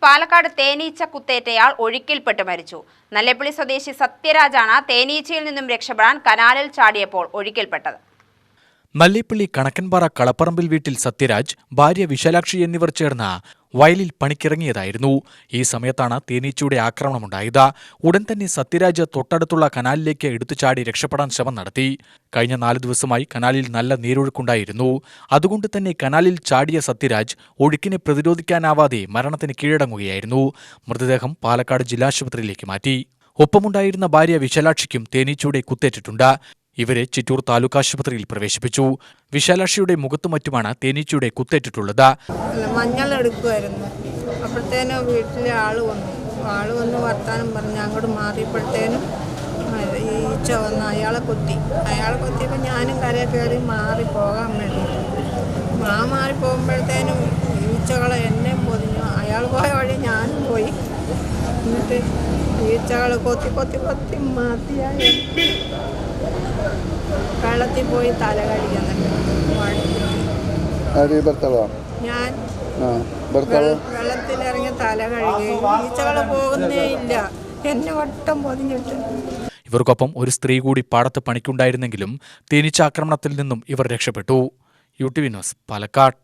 പാലക്കാട് തേനീച്ച കുത്തേറ്റയാൾ ഒഴുക്കിൽപ്പെട്ട് മരിച്ചു. നല്ലേപ്പള്ളി സ്വദേശി സത്യരാജാണ് തേനീച്ചയിൽ നിന്നും രക്ഷപ്പെടാൻ കനാലിൽ ചാടിയപ്പോൾ ഒഴുക്കിൽപ്പെട്ടത്. നല്ലേപ്പള്ളി കണക്കൻപാറ കളപ്പറമ്പിൽ വീട്ടിൽ സത്യരാജ്, ഭാര്യ വിശാലാക്ഷി എന്നിവർ ചേർന്ന് വയലിൽ പണിക്കിറങ്ങിയതായിരുന്നു. ഈ സമയത്താണ് തേനീച്ചയുടെ ആക്രമണമുണ്ടായത്. ഉടൻ തന്നെ സത്യരാജ് തൊട്ടടുത്തുള്ള കനാലിലേക്ക് എടുത്തുചാടി രക്ഷപ്പെടാൻ ശ്രമം നടത്തി. കഴിഞ്ഞ 4 ദിവസമായി കനാലിൽ നല്ല നീരൊഴുക്കുണ്ടായിരുന്നു. അതുകൊണ്ട് തന്നെ കനാലിൽ ചാടിയ സത്യരാജ് ഒഴുക്കിനെ പ്രതിരോധിക്കാനാവാതെ മരണത്തിന് കീഴടങ്ങുകയായിരുന്നു. മൃതദേഹം പാലക്കാട് ജില്ലാശുപത്രിയിലേക്ക് മാറ്റി. ഒപ്പമുണ്ടായിരുന്ന ഭാര്യ വിശാലാക്ഷിക്കും തേനീച്ചയുടെ കുത്തേറ്റിട്ടുണ്ട്. ഇവരെ ചിറ്റൂർ താലൂക്ക് ആശുപത്രിയിൽ പ്രവേശിപ്പിച്ചു. വിശാലാക്ഷിയുടെ മുഖത്തു മറ്റുമാണ് തേനീച്ചയുടെ കുത്തേറ്റിട്ടുള്ളത്. മഞ്ഞൾ എടുക്കുമായിരുന്നു. അപ്പോഴത്തേനും വീട്ടിലെ ആള് വന്ന് വർത്താനം പറഞ്ഞ് അങ്ങോട്ട് മാറിയപ്പോഴത്തേനും ഈച്ച വന്ന് അയാളെ കൊത്തിയപ്പോൾ ഞാനും കരയെ കയറി മാറിപ്പോകാൻ വേണ്ടി മാറിപ്പോകുമ്പോഴത്തേനും ഈച്ചകളെ എന്നെ പൊതിഞ്ഞു. അയാൾ പോയ വഴി ഞാനും പോയി. എന്നിട്ട് ഈച്ചകൾ കൊത്തി മതിയായി വെള്ളത്തിൽ പോയി തല കഴിക്കുന്നുണ്ട്. ഞാൻ വെള്ളത്തിലിറങ്ങി തല കഴുകുകയും ഈച്ചകൾ പോകുന്നേ ഇല്ല. എന്നെ വട്ടം പൊതിഞ്ഞിട്ട്. ഇവർക്കൊപ്പം ഒരു സ്ത്രീ കൂടി പാടത്ത് പണിക്കുണ്ടായിരുന്നെങ്കിലും തേനീച്ച ആക്രമണത്തിൽ നിന്നും ഇവർ രക്ഷപ്പെട്ടു. UTV news, Palakkad.